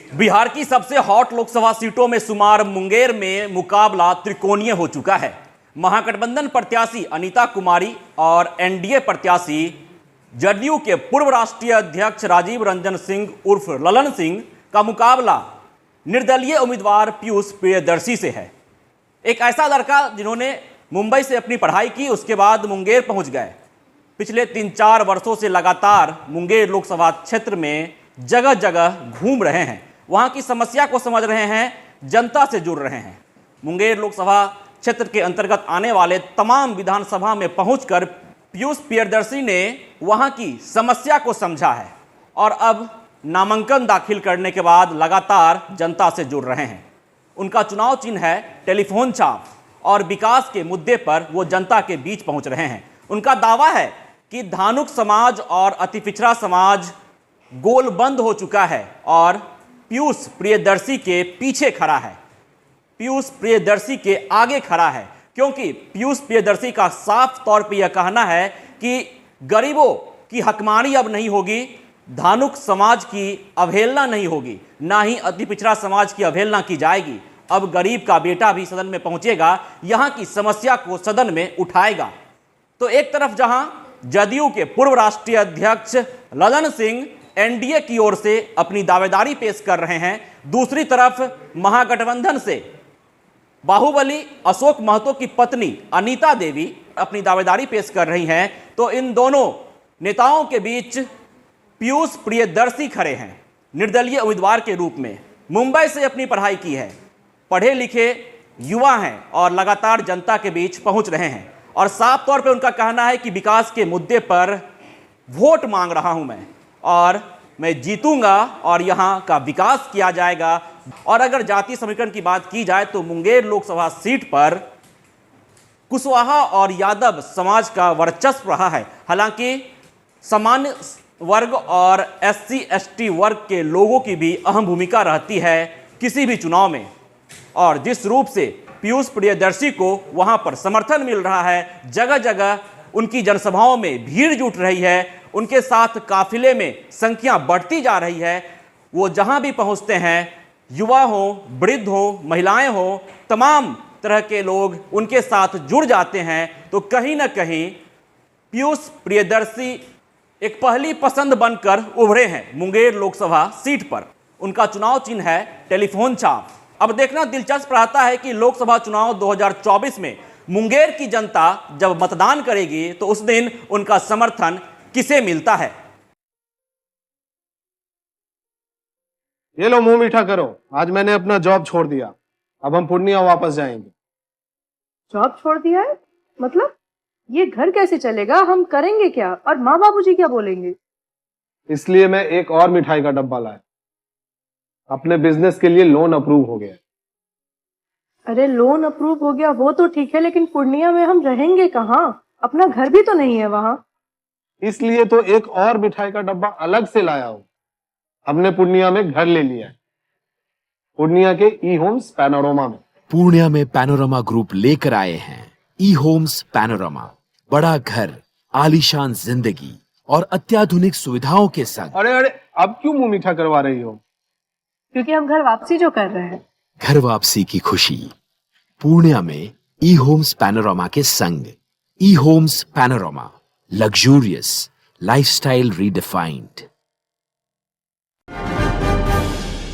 बिहार की सबसे हॉट लोकसभा सीटों में शुमार मुंगेर में मुकाबला त्रिकोणीय हो चुका है। महागठबंधन प्रत्याशी अनीता कुमारी और एनडीए प्रत्याशी जदयू के पूर्व राष्ट्रीय अध्यक्ष राजीव रंजन सिंह उर्फ ललन सिंह का मुकाबला निर्दलीय उम्मीदवार पीयूष प्रियदर्शी से है। एक ऐसा लड़का जिन्होंने मुंबई से अपनी पढ़ाई की, उसके बाद मुंगेर पहुंच गए। पिछले 3-4 वर्षों से लगातार मुंगेर लोकसभा क्षेत्र में जगह जगह घूम रहे हैं, वहां की समस्या को समझ रहे हैं, जनता से जुड़ रहे हैं। मुंगेर लोकसभा क्षेत्र के अंतर्गत आने वाले तमाम विधानसभा में पहुंचकर पीयूष प्रियदर्शी ने वहां की समस्या को समझा है और अब नामांकन दाखिल करने के बाद लगातार जनता से जुड़ रहे हैं। उनका चुनाव चिन्ह है टेलीफोन छाप और विकास के मुद्दे पर वो जनता के बीच पहुंच रहे हैं। उनका दावा है कि धानुक समाज और अति पिछड़ा समाज गोलबंद हो चुका है और पीयूष प्रियदर्शी के पीछे खड़ा है, पीयूष प्रियदर्शी के आगे खड़ा है, क्योंकि पीयूष प्रियदर्शी का साफ तौर पर यह कहना है कि गरीबों की हकमानी अब नहीं होगी, धानुक समाज की अवहेलना नहीं होगी, ना ही अति पिछड़ा समाज की अवहेलना की जाएगी। अब गरीब का बेटा भी सदन में पहुंचेगा, यहां की समस्या को सदन में उठाएगा। तो एक तरफ जहां जदयू के पूर्व राष्ट्रीय अध्यक्ष ललन सिंह एनडीए की ओर से अपनी दावेदारी पेश कर रहे हैं, दूसरी तरफ महागठबंधन से बाहुबली अशोक महतो की पत्नी अनीता देवी अपनी दावेदारी पेश कर रही हैं। तो इन दोनों नेताओं के बीच पीयूष प्रियदर्शी खड़े हैं निर्दलीय उम्मीदवार के रूप में। मुंबई से अपनी पढ़ाई की है, पढ़े लिखे युवा हैं और लगातार जनता के बीच पहुंच रहे हैं और साफ तौर पे उनका कहना है कि विकास के मुद्दे पर वोट मांग रहा हूं मैं और मैं जीतूंगा और यहां का विकास किया जाएगा। और अगर जातीय समीकरण की बात की जाए तो मुंगेर लोकसभा सीट पर कुशवाहा और यादव समाज का वर्चस्व रहा है। हालांकि सामान्य वर्ग और SC/ST वर्ग के लोगों की भी अहम भूमिका रहती है किसी भी चुनाव में, और जिस रूप से पीयूष प्रियदर्शी को वहां पर समर्थन मिल रहा है, जगह जगह उनकी जनसभाओं में भीड़ जुट रही है, उनके साथ काफिले में संख्या बढ़ती जा रही है। वो जहां भी पहुंचते हैं, युवा हो, वृद्ध हो, महिलाएं हो, तमाम तरह के लोग उनके साथ जुड़ जाते हैं। तो कहीं ना कहीं पीयूष प्रियदर्शी एक पहली पसंद बनकर उभरे हैं मुंगेर लोकसभा सीट पर। उनका चुनाव चिन्ह है टेलीफोन छाप। अब देखना दिलचस्प रहता है कि लोकसभा चुनाव 2024 में मुंगेर की जनता जब मतदान करेगी तो उस दिन उनका समर्थन किसे मिलता है। ये लो मुंह मीठा करो, आज मैंने अपना जॉब छोड़ दिया, अब हम पूर्णिया वापस जाएंगे। जॉब छोड़ दिया है? मतलब ये घर कैसे चलेगा? हम करेंगे क्या और माँ बाबूजी क्या बोलेंगे? इसलिए मैं एक और मिठाई का डब्बा लाया। अपने बिजनेस के लिए लोन अप्रूव हो गया। अरे लोन अप्रूव हो गया वो तो ठीक है, लेकिन पूर्णिया में हम रहेंगे कहाँ? अपना घर भी तो नहीं है वहां। इसलिए तो एक और मिठाई का डब्बा अलग से लाया हूं। हमने पूर्णिया में घर ले लिया है, पूर्णिया के ई होम्स पैनोरमा में। पूर्णिया में पैनोरमा ग्रुप लेकर आए हैं ई होम्स पैनोरमा। बड़ा घर, आलीशान जिंदगी और अत्याधुनिक सुविधाओं के संग। अरे अब क्यों मुंह मीठा करवा रही हो? क्योंकि हम घर वापसी जो कर रहे हैं। घर वापसी की खुशी पूर्णिया में ई होम्स पैनोरमा के संग। E Homes Panorama, luxurious lifestyle redefined.